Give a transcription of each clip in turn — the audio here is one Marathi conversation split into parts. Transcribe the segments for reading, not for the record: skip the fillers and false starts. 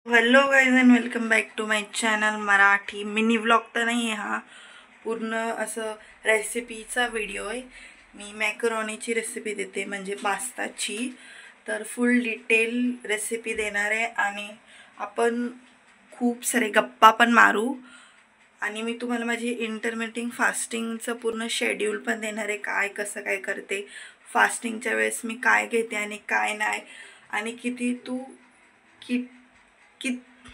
Hello guys and welcome back to my channel Marathi mini vlog तर नाही आहे हा, पूर्ण असं रेसिपीचा व्हिडिओ आहे। मी मॅकरोनीची रेसिपी देते म्हणजे पास्ताची, तर फुल डिटेल रेसिपी देणार आहे आणि आपण खूप सारे गप्पा पण मारू आणि मी तुम्हाला माझी इंटरमिटिंग फास्टिंगचं पूर्ण शेड्यूल पण देणार आहे, काय कसं काय करते फास्टिंगच्या वेळेस मी काय घेते आणि काय नाही आणि किती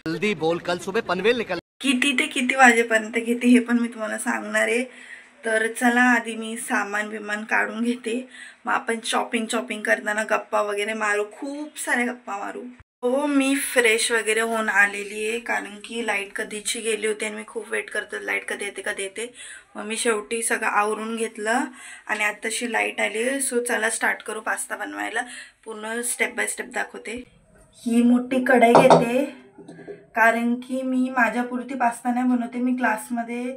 जल्दी बोल, कल सुबह पनवेल निकल किती ते किती वाजेपर्यंत घेते हे पण मी तुम्हाला सांगणार आहे। तर चला आधी मी सामान विमान काढून घेते, मग आपण शॉपिंग करताना गप्पा वगैरे मारू, खूप सारे गप्पा मारू। हो मी फ्रेश वगैरे होऊन आलेली आहे, कारण की लाईट कधीची गेली होती आणि मी खूप वेट करतो लाईट कधी येते। मग मी शेवटी सगळं आवरून घेतलं आणि आताशी लाईट आली। सो चला स्टार्ट करू पास्ता बनवायला, पूर्ण स्टेप बाय स्टेप दाखवते। ही मोठी कढई घेते कारण की मी माझ्यापुरती पास्ता नाही बनवते, मी क्लासमध्ये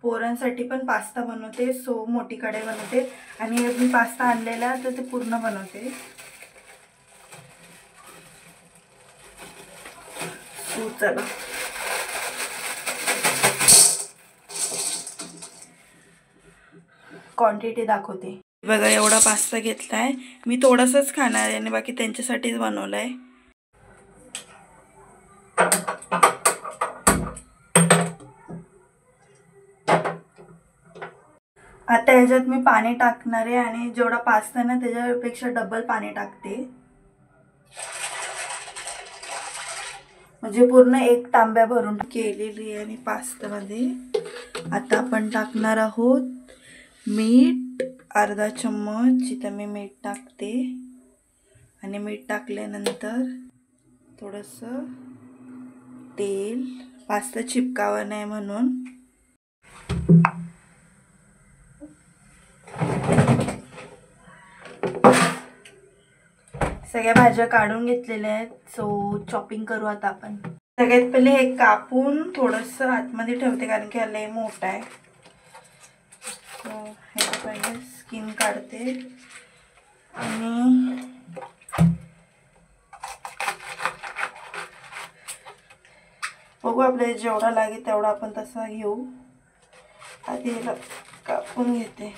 पोरांसाठी पण पास्ता बनवते। सो मोठी कढई बनवते आणि मी पास्ता आणलेला तर ते पूर्ण बनवते। सो चला क्वांटिटी दाखवते। बघा एवढा पास्ता घेतलाय मी, थोडासाच खाणार आहे आणि बाकी त्यांच्यासाठीच बनवलाय। आता ह्याच्यात मी पाणी टाकणार आहे आणि जेवढा पास्ता ना त्याच्यापेक्षा डबल पाणी टाकते, म्हणजे पूर्ण एक तांब्या भरून केलेली आहे मी पास्त्यामध्ये। आता आपण टाकणार आहोत मीठ, अर्धा चम्मच इथं मी मीठ टाकते आणि मीठ टाकल्यानंतर थोडंसं तेल, पास्ता चिपकावा नाही म्हणून। सगळ्या भाज्या काढून घेतलेल्या आहेत, सो चॉपिंग करू आता आपण। सगळ्यात पहिले हे कापून थोडंसं आतमध्ये ठेवते कारण की लय मोठा आहे, सो हे पहिले स्किन काढते आणि बघू आपल्याला जेवढा लागेल तेवढा आपण तसा घेऊ। आधी याला कापून घेते।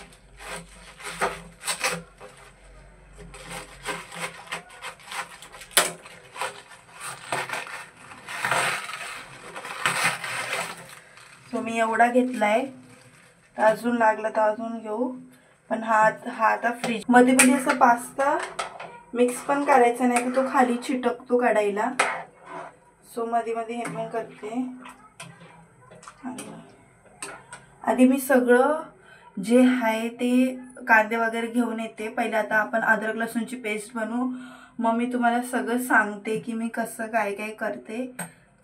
सो मी एवढा घेतलाय, तर अजून लागला तर अजून घेऊ, पण हा आता फ्रीज मध्ये पण असा पास्ता मिक्स पण करायचा नाही तर तो खाली चिटकतो कढईला। सो मध्ये हे पण करते। आधी मी सगळं जे आहे ते कांदे वगैरे घेऊन येते पहिले। आता आपण अद्रक लसूणची पेस्ट बनवू, मग मी तुम्हाला सगळं सांगते की मी कसं काय काय करते।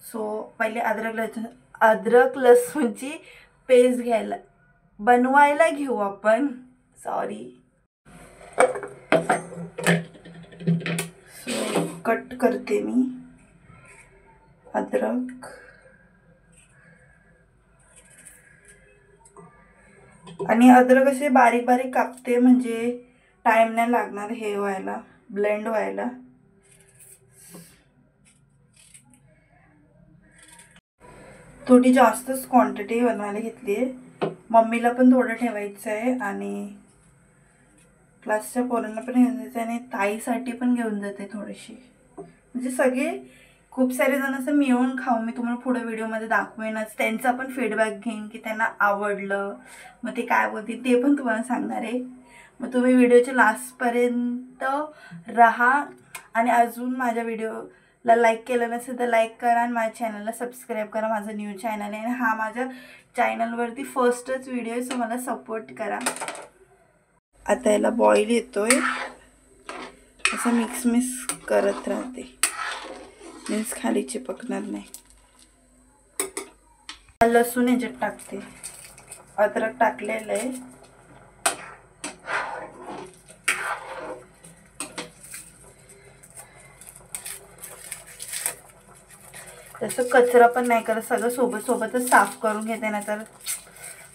सो पहिले अद्रक लसूणची पेस्ट बनवायला घेऊ आपण, सॉरी। सो कट करते मी अद्रक आणि अद्रक असे बारीक बारीक कापते, म्हणजे टाइम नाही लागणार हे व्हायला, ब्लेंड व्हायला। थोडी जास्तच क्वांटिटी बनवायला घेतली आहे, मम्मीला पण थोडं ठेवायचं आहे आणि क्लासच्या पोरांना पण घेऊन जायचं आणि ताईसाठी पण घेऊन जाते थोडीशी, म्हणजे सगळे खूप सारे जण असं मिळून खाऊ। मी तुम्हाला पुढे व्हिडिओमध्ये दाखवेनच, त्यांचा पण फीडबॅक घेईन की त्यांना आवडलं, मग ते काय बोलतील ते पण तुम्हाला सांगणार आहे। मग तुम्ही व्हिडिओच्या लास्टपर्यंत राहा आणि अजून माझ्या व्हिडिओला लाईक केलं नसेल तर लाईक करा आणि माझ्या चॅनलला सबस्क्राईब करा। माझं न्यू चॅनल आहे आणि हा माझ्या चॅनलवरती फर्स्टच व्हिडिओ आहे, सो मला सपोर्ट करा। आता याला बॉईल येतोय, असं मिक्स करत राहते, मीन्स खाली चिपकणार नाही। लसूण ह्याच्यात टाकते, अद्रक टाकलेलं आहे, तसं कचरा पण नाही करत, सगळं सोबतच साफ करून घेते, नाही तर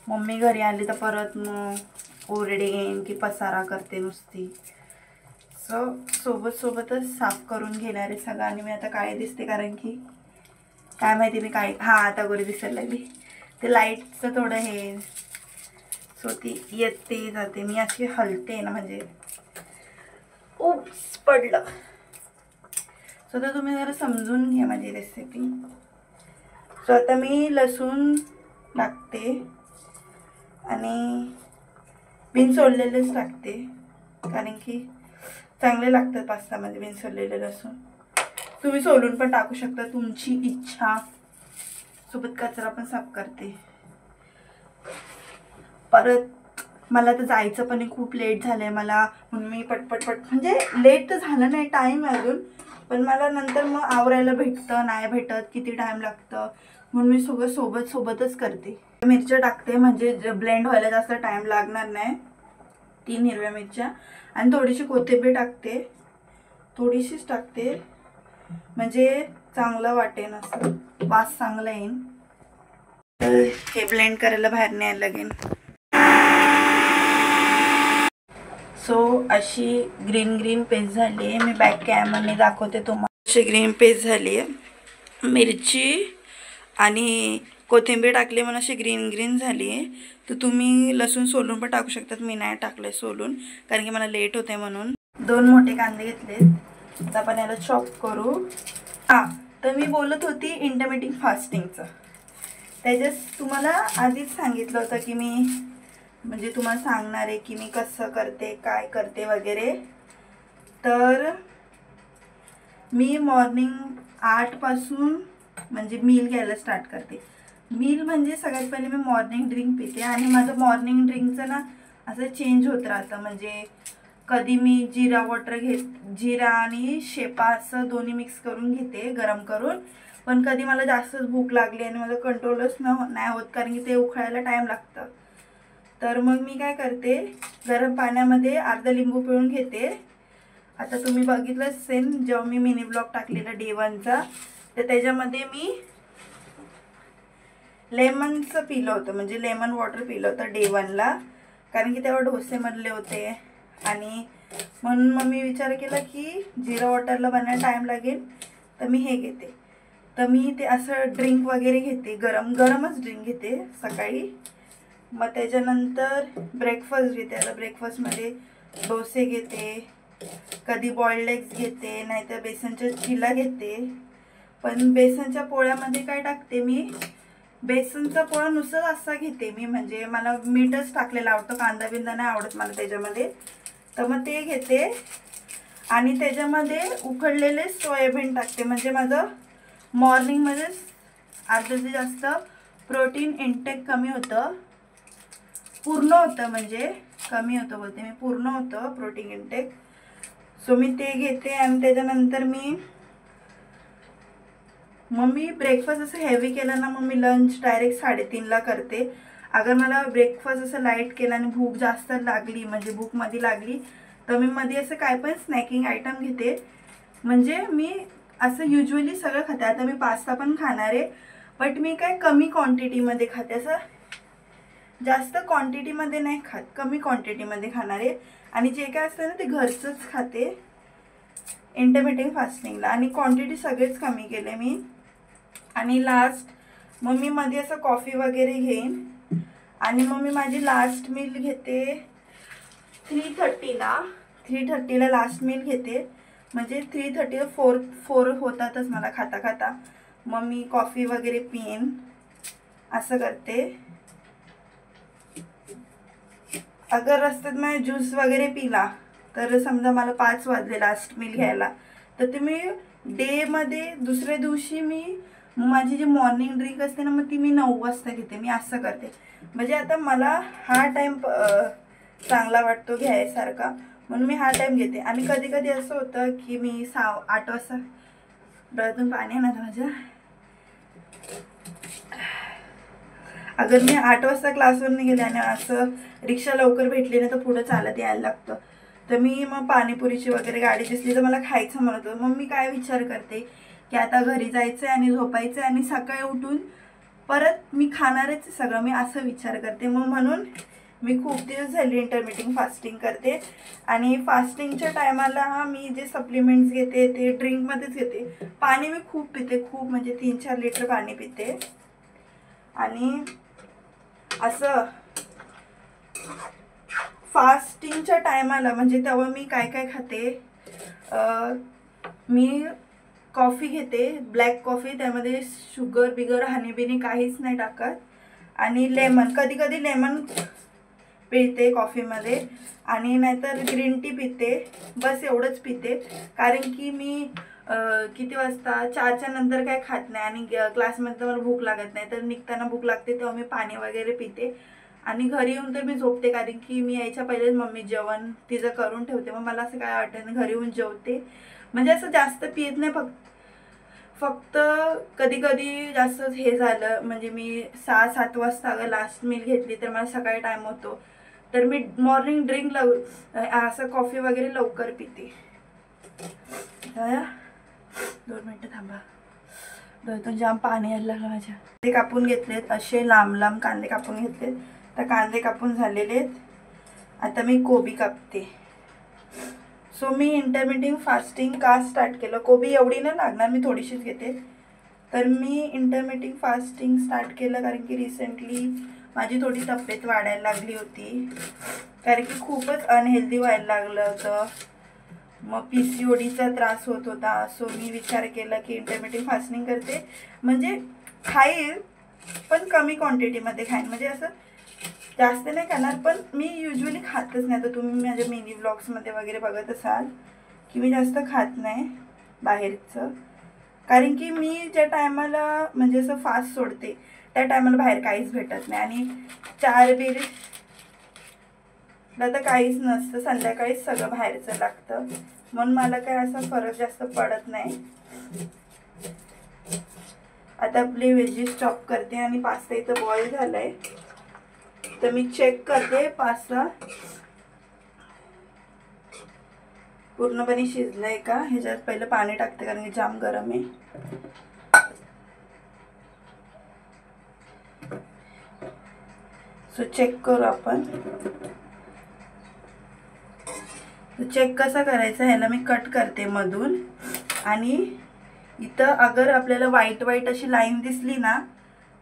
मम्मी घरी आली तर परत मग ओरडेन की पसारा करते नुसती। सो सोबतच साफ करून घेणार आहे सगळं। आणि मी आता काय दिसते कारण की काय माहिती मी काय, हां आता गोरी दिसायला लागली. ते लाईटचं थोडं हे, सो ती येते जाते. मी अशी हलते ना म्हणजे उप्स पडलं. सो आता तुम्ही जरा समजून घ्या माझी रेसिपी. सो आता मी लसूण टाकते आणि बिन सोललेलेच टाकते, कारण की चांगले लागतात पास्तामध्ये बिन सोललेले लसूण. तुम्ही सोलून पण टाकू शकता, तुमची इच्छा. सोबत कचरा पण साफ करते. परत मला तर जायचं पण खूप लेट झालंय मला, म्हणून मी पटपट म्हणजे लेट तर झालं नाही, टाईम आहे अजून, पण मला नंतर मग आवरायला भेटतं नाही भेटत, किती टाईम लागतं, म्हणून मी सगळं सोबतच करते. मिरच्या टाकते म्हणजे ब्लेंड व्हायला जास्त टाईम लागणार नाही. 3 हिरव्या मिरच्या आणि थोडीशी कोथिंबीर टाकते, थोडीशीच टाकते म्हणजे चांगलं वाटेन, असं वास चांगला येईन. हे ब्लेंड करायला बाहेर न्यायला लागेल. सो अशी ग्रीन पेस्ट झाली आहे. मी बॅक कॅमेराने दाखवते तुम्हाला. अशी ग्रीन पेस्ट झाली आहे. मिरची आणि कोथिंबीर टाकली म्हणून अशी ग्रीन झाली आहे. तर तुम्ही लसूण सोलून पण टाकू शकतात. मी नाही टाकले सोलून, कारण की मला लेट होते म्हणून. 2 मोठे कांदे घेतले. आता आपण याला चॉप करू. तर मी बोलत होती इंटरमिटिंग फास्टिंगचं. त्याच्यात तुम्हाला आधीच सांगितलं होतं की मी म्हणजे तुम्हाला सांगणार आहे की मी कसं करते, काय करते वगैरे. तर मी मॉर्निंग 8 पासून म्हणजे मील घ्यायला स्टार्ट करते. मील म्हणजे सगळ्यात पहिले मी मॉर्निंग ड्रिंक पिते आणि माझं मॉर्निंग ड्रिंकचं ना असं चेंज होत राहतं. म्हणजे कधी मी जिरा आणि शेपा असं दोन्ही मिक्स करून घेते गरम करून. पण कधी मला जास्तच भूक लागली आणि माझं कंट्रोलच नाही होत, कारण की ते उकळायला टाईम लागतं. तर मग मी काय करते, गरम पाण्यामध्ये अर्धा लिंबू पिळून घेते. आता तुम्ही बघितलं असेल जेव्हा मी मिनी ब्लॉग टाकलेला डे 1चा, तर त्याच्यामध्ये मी लेमनचं पिलं होतं, म्हणजे लेमन वॉटर पिलं होतं डे 1ला, कारण की तेव्हा डोसे मधले होते. आणि म्हणून मग मी विचार केला की जिरा वॉटरला बनायला टाईम लागेल, तर मी हे घेते. तर मी ते असं ड्रिंक वगैरे घेते, गरमच ड्रिंक घेते सकाळी. मग त्याच्यानंतर ब्रेकफास्ट घेते. आता ब्रेकफास्टमध्ये डोसे घेते, कधी बॉइल्ड एग्स घेते, नाहीतर बेसनच्या चिला घेते. पण बेसनच्या पोळ्यामध्ये काय टाकते मी, बेसनचा पोळा नुसतं असा घेते मी, म्हणजे मला मीठच टाकलेलं आवडतं, कांदा बिंदा नाही आवडत मला त्याच्यामध्ये. तर मग ते घेते आणि त्याच्यामध्ये उकडलेले सोयाबीन टाकते. म्हणजे माझं मॉर्निंगमध्येच अर्ध्याचं जास्त प्रोटीन इंटेक कमी होतं, पूर्ण होतं, म्हणजे कमी होतं बोलते मी, पूर्ण होतं प्रोटीन इंटेक. सो मी ते घेते आणि त्याच्यानंतर मग मी ब्रेकफास्ट असं हेवी केला ना, मग मी लंच डायरेक्ट 3:30ला करते. अगर मला ब्रेकफास्ट असं लाईट केला आणि भूक जास्त लागली, म्हणजे भूक मध्ये लागली, तर मी मध्ये असं काय पण स्नॅकिंग आयटम घेते. म्हणजे मी असं युजली सगळं खाते. आता मी पास्ता पण खाणार आहे, बट मी काय कमी क्वांटिटीमध्ये खाते, असं जास्त क्वांटिटीमध्ये नाही खात, कमी क्वांटिटीमध्ये खाणार आहे. आणि जे काय असतं ना ते घरचंच खाते इंटरमिटिंग फास्टिंगला. आणि क्वांटिटी सगळेच कमी केले मी. आणि लास्ट मग मी मध्ये असं कॉफी वगैरे घेईन. आणि मग मी माझी लास्ट मील घेते 3:30ला लास्ट मील घेते. म्हणजे 3:30 4 होतातच मला खाता खाता. मग मी कॉफी वगैरे पिईन, असं करते. अगर रस्त्यात मी ज्यूस वगैरे पिला, तर समजा मला 5 वाजले लास्ट मील घ्यायला, तर ते मी डेमध्ये दुसऱ्या दिवशी मी माझी जी मॉर्निंग ड्रिंक असते ना, मग ती मी 9 वाजता घेते. मी असं करते. म्हणजे आता मला हा टाईम चांगला वाटतो घ्यायसारखा, म्हणून मी हा टाईम घेते. आणि कधी कधी असं होतं की मी 8 वाजता, डोळ्यातून पाणी येणार माझ्या, अगर मी 8 वाजता क्लासवरून गेले आणि असं रिक्षा लवकर भेटली नाही तर पुढं चालत यायला लागतं. तर मी मग पाणीपुरीची वगैरे गाडी दिसली तर मला खायचं म्हणत होतं. मग मी काय विचार करते की आता घरी जायचं आणि झोपायचं आणि सकाळी उठून परत मी खाणारच सगळं, मी असं विचार करते. मग म्हणून मी खूप दिवस झाले इंटरमिटिंग फास्टिंग करते आणि फास्टिंगच्या टायमाला मी जे सप्लिमेंट्स घेते ते ड्रिंकमध्येच घेते. पाणी मी खूप पिते, खूप म्हणजे 3-4 लिटर पाणी पिते. आणि असं फास्टिंगच्या टायमाला म्हणजे तेव्हा मी काय काय खाते, मी कॉफी घेते, ब्लॅक कॉफी, त्यामध्ये शुगर बिगर हनी बिनी काहीच नाही टाकत. आणि लेमन, कधी कधी लेमन पिते कॉफीमध्ये, आणि नाहीतर ग्रीन टी पिते. बस एवढंच पिते, कारण की मी किती वाजता 4च्या नंतर काय खात नाही आणि क्लासमध्ये मला भूक लागत नाही, तर निघताना भूक लागते तेव्हा मी पाणी वगैरे पिते. आणि घरी येऊन तर मी झोपते, कारण की मी यायच्या पहिलेच मम्मी जेवण तिचं करून ठेवते. मग मला असं काय वाटत नाही, घरी येऊन जेवते. म्हणजे असं जास्त पित नाही, फक्त कधी कधी जास्त हे झालं म्हणजे मी 6-7 वाजता अगर लास्ट मील घेतली तर मला सकाळी टाइम होतो, तर मी मॉर्निंग ड्रिंक असं कॉफी वगैरे लवकर पिते. 2 मिनटं थांबा, डोळ्यातून जाम पाणी यायला लागलं माझ्या. कांदे कापून घेतलेत, असे लांब लांब कांदे कापून घेतलेत. तर कांदे कापून झालेले आहेत. आता मी कोबी कापते. सो मी इंटरमिटिंग फास्टिंग का स्टार्ट केलं, कोबी एवढी नाही लागणार, मी थोडीशीच घेते. तर मी इंटरमिटिंग फास्टिंग स्टार्ट केलं कारण की रिसेंटली माझी थोडी तब्येत वाढायला लागली होती, कारण की खूपच अनहेल्दी व्हायला लागलं होतं. मग PCODचा त्रास होत होता. सो मी विचार केला की इंटरमिटिंग फास्टिंग करते, म्हणजे खाईल पण कमी क्वांटिटीमध्ये खाईन, म्हणजे असं जास्त नाही खाणार. पण मी युजली खातच नाही, तर तुम्ही माझ्या मिनी ब्लॉग्समध्ये वगैरे बघत असाल की मी जास्त खात नाही बाहेरचं, कारण की मी ज्या टायमाला म्हणजे असं फास्ट सोडते त्या टायमाला बाहेर काहीच भेटत नाही, आणि 4 बिरला तर काहीच नसतं, संध्याकाळीच सगळं बाहेरचं लागतं. म्हणून मला काय असा फरक जास्त पडत नाही. आता आपले व्हेजीस चॉप करते आणि पास्ता इथं बॉईल झालाय, तर मी चेक करते पास्ता पूर्णपणे शिजलाय का. ह्याच्यात पहिलं पाणी टाकते कारण की जाम गरम आहे. सो चेक करू आपण. चेक कसा करायचा, ह्याला मी कट करते मधून, आणि इथं अगर आपल्याला व्हाईट व्हाईट अशी लाईन दिसली ना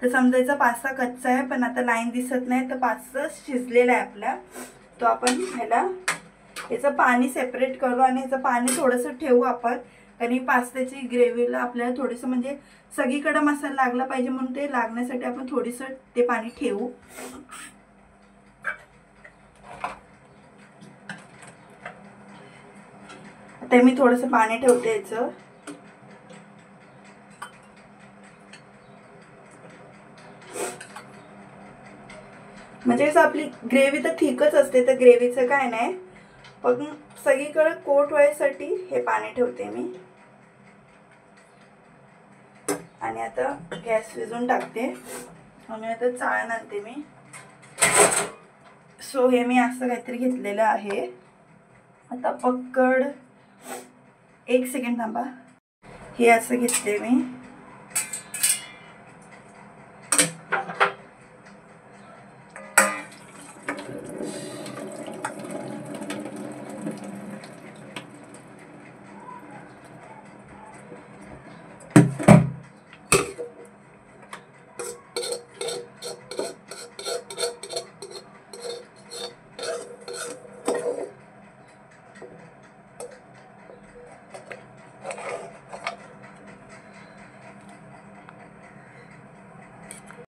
तर समजायचा पास्ता कच्चा आहे. पण आता लाईन दिसत नाही तर पास्ता शिजलेला आहे आपला. तो आपण ह्याला याचं पाणी सेपरेट करू आणि ह्याचं पाणी थोडंसं ठेवू आपण, कारण पास्त्याची ग्रेव्हीला आपल्याला थोडंसं म्हणजे सगळीकडे मसाला लागला पाहिजे, म्हणून ते लागण्यासाठी आपण थोडंसं ते पाणी ठेवू. आता मी थोडंसं पाणी ठेवते याचं. म्हणजे असं आपली ग्रेव्ही तर थिकच असते, तर ग्रेव्हीचं काय नाही, पण सगळीकडे कोट व्हायसाठी हे पाणी ठेवते मी. आणि आता गॅस विझून टाकते आणि आता चाळण आणते मी. सो हे मी असं काहीतरी घेतलेलं आहे. आता पक्कड 1 सेकंड थांबा. हे असं घेतले मी.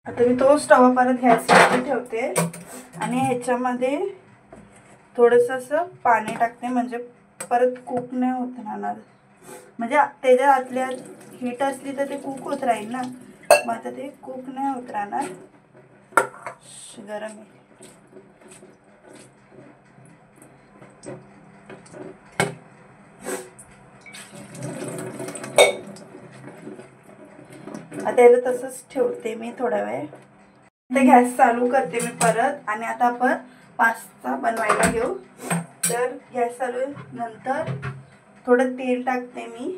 आता मी तो स्टव परत गॅसवरती ठेवते आणि ह्याच्यामध्ये थोडंसं असं पाणी टाकते, म्हणजे परत कुक नाही होत राहणार. म्हणजे त्याच्या आतल्या हीट असली तर ते कुक होत राहील ना, मग आता ते कुक नाही होत राहणार. गरम आहे. आता याला तसंच ठेवते मी थोडा वेळ. आता गॅस चालू करते मी परत, आणि आता आपण पास्ता बनवायला घेऊ. तर गॅस चालू नंतर थोडं तेल टाकते मी.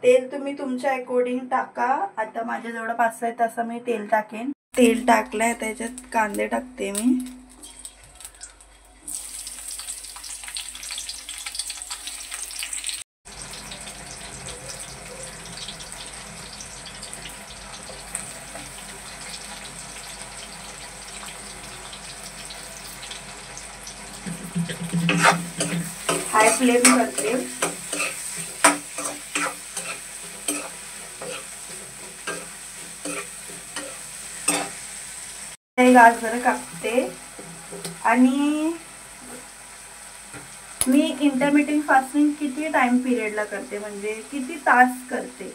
तेल तुम्ही तुमच्या अकॉर्डिंग टाका. आता माझ्या जेवढा पास्ता आहे तसं मी तेल टाकेन. तेल टाकलंय, त्याच्यात कांदे टाकते मी. हाय फ्लेम करते. गाजर कापते आणि मी इंटरमिटिंग फास्टिंग किती टाइम पिरियडला करते, म्हणजे किती तास करते,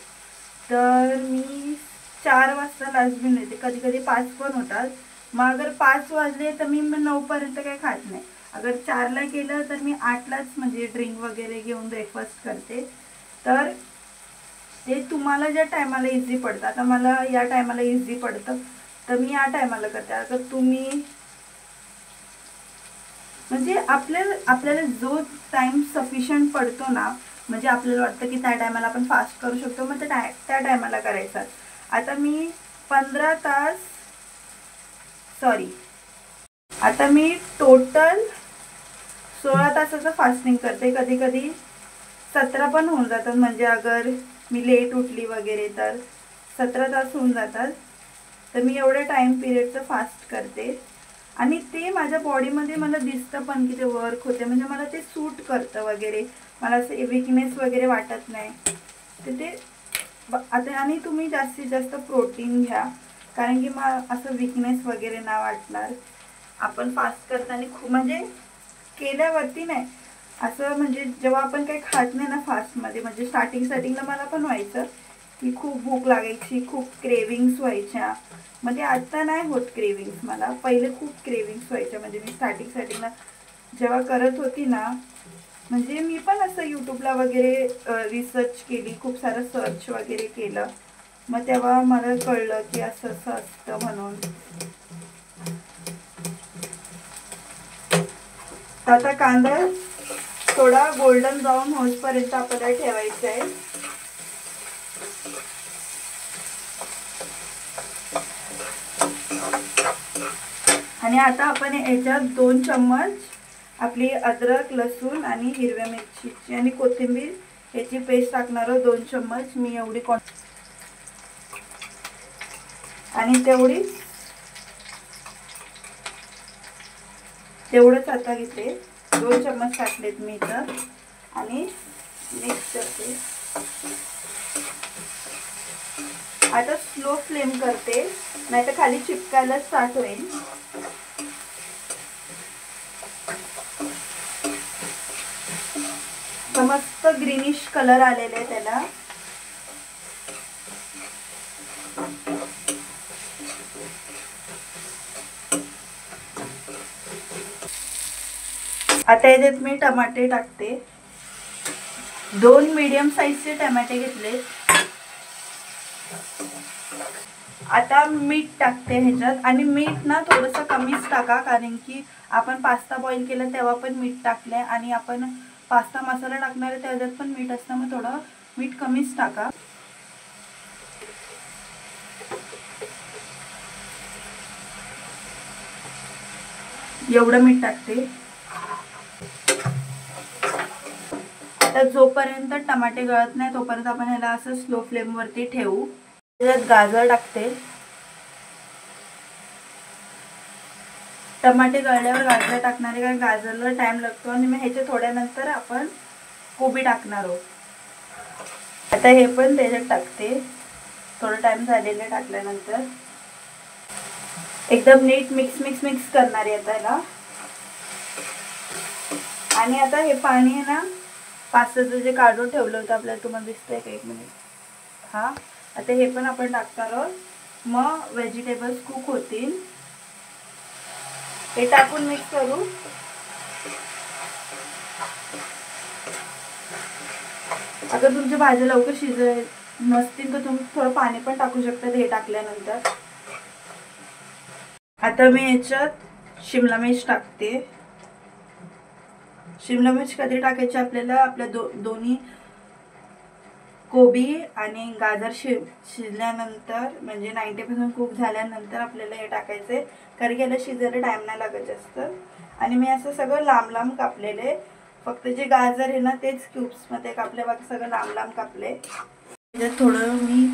तर मी 4 वाजता लास्ट येते. कधी कधी 5 पण होतात. मग अगर 5 वाजले तर मी 9 पर्यंत काही खात नाही. अगर 4ला केलं तर मी 8लाच म्हणजे ड्रिंक वगैरे घेऊन ब्रेकफास्ट करते. तर ते तुम्हाला ज्या टायमाला इझी पडतं, आता मला या टायमाला इझी पडतं तर मी या टायमाला करते. अगर तुम्ही म्हणजे आपल्याला जो टाइम सफिशियंट पडतो ना, म्हणजे आपल्याला वाटतं की त्या टायमाला आपण फास्ट करू शकतो, मग त्या टायमाला करायचा. आता मी 15 तास आता मी टोटल 16 तासाचं फास्टिंग करते. कधी कधी 17 पण होऊन जातात, म्हणजे अगर मी लेट उठली वगैरे तर 17 तास होऊन जातात. तर मी एवढ्या टाइम पिरियडचं फास्ट करते आणि ते माझ्या बॉडीमध्ये मला दिसतं पण की ते वर्क होते, म्हणजे मला ते सूट करतं वगैरे. मला असं विकनेस वगैरे वाटत नाही. तर ते आता आणि तुम्ही जास्तीत जास्त प्रोटीन घ्या, कारण की मग असं विकनेस वगैरे नाही वाटणार. आपण फास्ट करताना खूप म्हणजे केल्यावरती नाही असं, म्हणजे जेव्हा आपण काही खात नाही ना फास्टमध्ये, म्हणजे स्टार्टिंगला मला पण व्हायचं की खूप भूक लागायची, खूप क्रेविंग्स व्हायच्या. म्हणजे आता नाही होत क्रेविंग्स. मला पहिले खूप क्रेविंग्स व्हायच्या, म्हणजे मी स्टार्टिंगला जेव्हा करत होती ना, म्हणजे मी पण असं यूट्यूबला वगैरे रिसर्च केली, खूप सारं सर्च वगैरे केलं. मग तेव्हा मला कळलं की असं असं असतं म्हणून. आता कांदा थोडा गोल्डन ब्राऊन होईपर्यंत आपल्याला ठेवायचा आहे. आणि आता आपण याच्यात 2 चम्मच आपली अद्रक, लसूण आणि हिरव्या मिरचीची आणि कोथिंबीर याची पेस्ट टाकणार आहोत. 2 चम्मच मी एवढी आणि तेवढंच आता घेते. 2 चम्मच टाकलेत मी इथं आणि मिक्स करते. आता स्लो फ्लेम करते, नाही तर खाली चिपकायला स्टार्ट होईल. मस्त ग्रीनिश कलर आलेले आहे त्याला. आता याच्यात मी टमाटे टाकते. 2 मीडियम साईजचे टमाटे घेतले. आता मीठ टाकते ह्याच्यात, आणि मीठ ना थोडंसं कमीच टाका, कारण की आपण पास्ता बॉईल केला तेव्हा पण मीठ टाकलंय आणि आपण पास्ता मसाला टाकणार आहे त्याच्यात पण मीठ असतं, मग थोडं मीठ कमीच टाका. एवढं मीठ टाकते. आता जोपर्यंत टमाटे गळत नाही तोपर्यंत आपण ह्याला असं स्लो फ्लेम वरती ठेवू. त्याच्यात गाजर टाकते. टमाटे गळल्यावर गाजर टाकणार आहे, कारण गाजरला टाइम लागतो. आणि मग ह्याच्या थोड्यानंतर आपण कोबी टाकणार आहोत. आता हे पण त्याच्यात टाकते. थोडा टाइम झालेला टाकल्यानंतर एकदम नीट मिक्स करणार आहे आता ह्याला. आणि आता हे पाणी आहे ना पास्त्याचं जे काढून ठेवलं होतं आपल्याला, तुम्हाला दिसतंय का? 1 मिनिट. हा, आता हे पण आपण टाकणार आहोत. मग व्हेजिटेबल्स कुक होतील. हे टाकून मिक्स करू. अगर तुमची भाजी लवकर शिजत नसतील तर तुम्ही थोडं पाणी पण टाकू शकता हे टाकल्यानंतर. आता मी याच्यात शिमला मिर्च टाकते. शिमला मिर्च कधी टाकायची आपल्याला? आपल्या दोन्ही कोबी आणि गाजर शिजल्यानंतर म्हणजे 90% कुक झाल्यानंतर आपल्याला हे टाकायचं आहे, कारण की याला शिजायला टाईम नाही लागत जास्त. आणि मी असं सगळं लांब लांब कापलेले, फक्त जे गाजर आहे ना तेच क्यूब्समध्ये कापले, बाकी सगळं लांब लांब कापले. त्याच्यात थोडं मी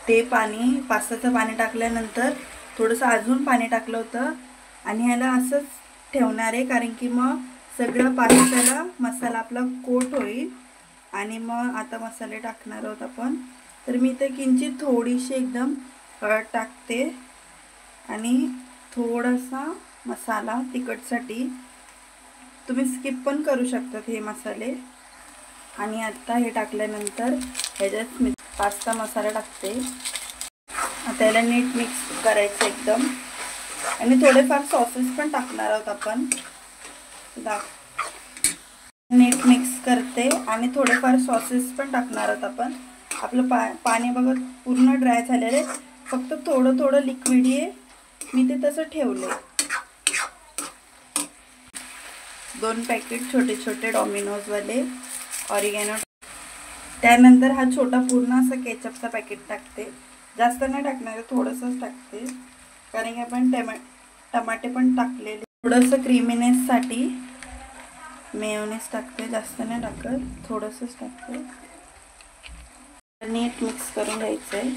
ते पाणी पास्ताचं पाणी टाकल्यानंतर थोडंसं अजून पाणी टाकलं होतं आणि ह्याला असंच ठेवणार आहे, कारण की मग सगळं पास्त्याला मसाला आपला कोट होईल. आणि मग आता मसाले टाकणार आहोत आपण. तर मी इथे किंचित थोडीशी एकदम हळद टाकते आणि थोडासा मसाला तिखटसाठी, तुम्ही स्किप पण करू शकतात हे मसाले. आणि आता हे टाकल्यानंतर ह्याच्यात मी पास्ता मसाला टाकते. आता याला नीट मिक्स करायचं एकदम. आणि थोडेफार सॉसेस पण टाकणार आहोत आपण. नीट मिक्स करते आणि थोडेफार सॉसेस पण टाकणार आहोत आपण. आपलं पाणी बघा पूर्ण ड्राय झालेलं आहे, फक्त थोडं थोडं लिक्विड आहे, मी ते तसं ठेवले. 2 पॅकेट छोटे छोटे डॉमिनोजवाले ऑरिगॅनो. त्यानंतर हा छोटा पूर्ण असं केचपचा पॅकेट टाकते. जास्त नाही टाकणार, थोडंसंच टाकते, कारण की आपण टमाटे पण टाकलेले. थोडंसं क्रीमीनेससाठी मेयोनीज टाकते, जास्त नाही टाकत, थोडंसंच टाकते. नीट मिक्स करून घ्यायचं आहे.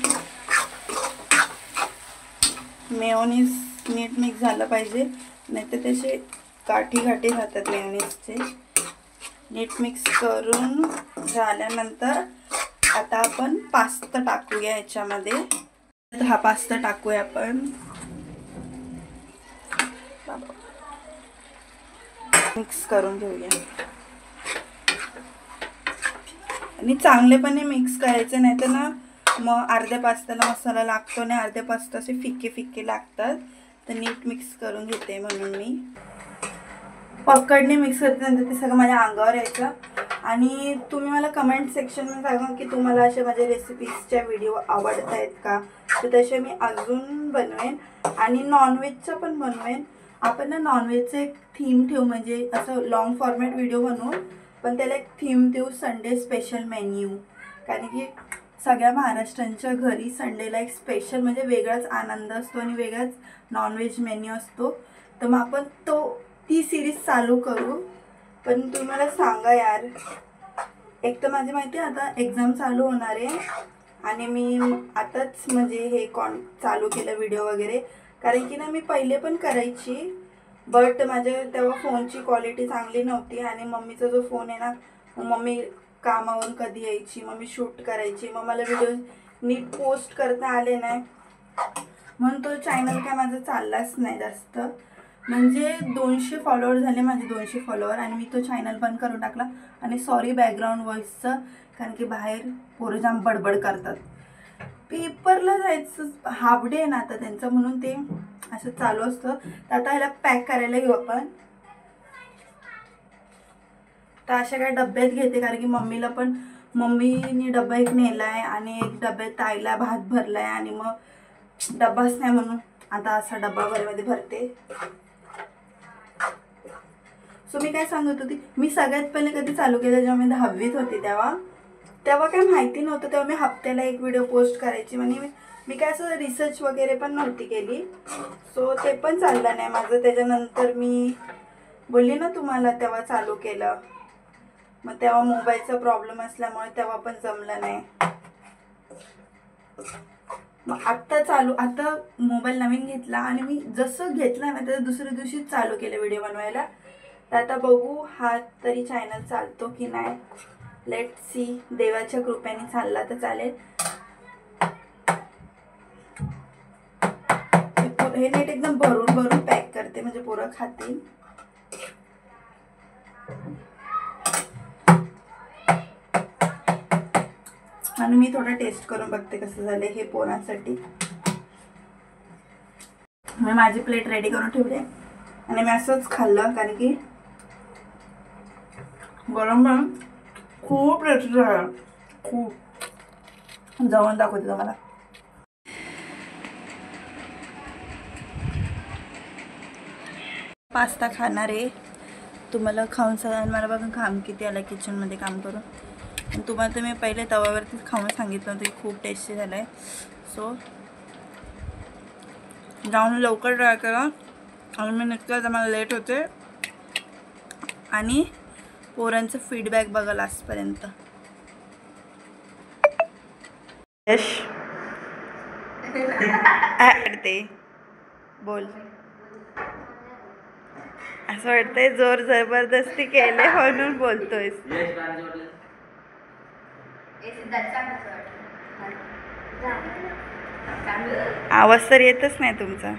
मेयोनीज नीट मिक्स झालं पाहिजे, नाही तर त्याचे गाठी राहतात मेयोनीजचे. नीट मिक्स करून झाल्यानंतर आता आपण पास्ता टाकूया ह्याच्यामध्ये. तर हा पास्ता टाकूया आपण. मिक्स करून घेऊया आणि चांगलेपणे मिक्स करायचं, नाही तर ना मग अर्ध्या पास्त्याला मसाला लागतो आणि अर्ध्या पास्ता असे फिक्के फिक्के लागतात. तर नीट मिक्स करून घेते म्हणून मी पकडने मिक्स करते, नंतर ते सगळं माझ्या अंगावर यायचं. आणि तुम्ही मला कमेंट सेक्शनमध्ये सांगा की तुम्हाला अशा माझ्या रेसिपीजच्या व्हिडिओ आवडत आहेत का, तर तसे मी अजून बनवेन. आणि नॉनव्हेजचं पण बनवेन. आपण ना नॉनव्हेजचं एक थीम ठेवू, म्हणजे असं लॉंग फॉर्मॅट व्हिडिओ बनवू, पण त्याला एक थीम देऊ, संडे स्पेशल मेन्यू. कारण की सगळ्या महाराष्ट्रांच्या घरी संडेला एक स्पेशल म्हणजे वेगळाच आनंद असतो आणि वेगळाच नॉनव्हेज मेन्यू असतो. तर मग आपण ती सिरीज चालू करू. पण तुम्ही मला सांगा यार, एक तर माझी माहिती आहे आता एक्झाम चालू होणार आहे आणि मी आताच म्हणजे हे चालू केलं व्हिडिओ वगैरे, कारण की ना मी पहिले पण करायची, बट माझ्या तेव्हा फोनची क्वालिटी चांगली नव्हती. आणि मम्मीचा जो फोन आहे ना, मम्मी कामावरून कधी यायची, मम्मी शूट करायची, मग मला व्हिडिओ नीट पोस्ट करता आले नाही, म्हणून तो चॅनल काय माझा चाललाच नाही जास्त. म्हणजे 200 फॉलोअर झाले माझे, 200 फॉलोअर, आणि मी तो चॅनल बंद करून टाकला. आणि सॉरी बॅकग्राऊंड व्हॉईसचं, कारण की बाहेर पोरं जाम बडबड करतात. पेपरला जायचं हाफ डे ना आता त्यांचं, म्हणून ते असं चालू असतं. तर आता ह्याला पॅक करायला घेऊ आपण. तर अशा काय डब्यात घेते, कारण की मम्मीने डबा एक नेलाय आणि एक डब्यात ताईला भात भरलाय, आणि मग डब्बाच नाही म्हणून आता असा डब्बा मध्ये भरते. सो मी काय सांगत होती, मी सगळ्यात पहिले कधी चालू केलं जेव्हा मी 10वीत होती, तेव्हा काय माहिती नव्हतं. तेव्हा मी हप्त्याला एक व्हिडिओ पोस्ट करायची, म्हणजे मी काय असं रिसर्च वगैरे पण नव्हती केली. सो ते पण चाललं नाही माझं. त्याच्यानंतर मी बोलली ना तुम्हाला तेव्हा चालू केलं, मग तेव्हा मोबाईलचा प्रॉब्लेम असल्यामुळे तेव्हा पण जमलं नाही. मग आता मोबाईल नवीन घेतला आणि मी जसं घेतला ना त्याच्या दुसऱ्या दिवशीच चालू केलं व्हिडिओ बनवायला. तर आता बघू हा तरी चॅनल चालतो की नाही, लेट सी. देवाच्या कृपेने चालला तर चालेल. हे नीट एकदम भरून भरून पॅक करते, म्हणजे पोरं खातील. आणि मी थोडं टेस्ट करून बघते कसं झालं हे पोरांसाठी. मी माझी प्लेट रेडी करून ठेवली आणि मी असंच खाल्लं, कारण की गरम गरम खूप टेस्टी झालं. खूप जवळ दाखवते तुम्हाला. पास्ता खाणार आहे, तुम्हाला खाऊन सांगा. मला बघा काम किती आलं किचनमध्ये काम करून. आणि तुम्हाला तर मी पहिले तव्यावरतीच खाऊन सांगितलं होतं की खूप टेस्टी झालं आहे. सो जाऊन लवकर ट्राय करा. आणि मी निघते आता, मला लेट होते. आणि पोरांचं फीडबॅक बघा लास्टपर्यंत. यश वाटते बोल. असं वाटतंय जोर जबरदस्ती केले म्हणून बोलतोयस. आवाज तर येतच नाही तुमचा.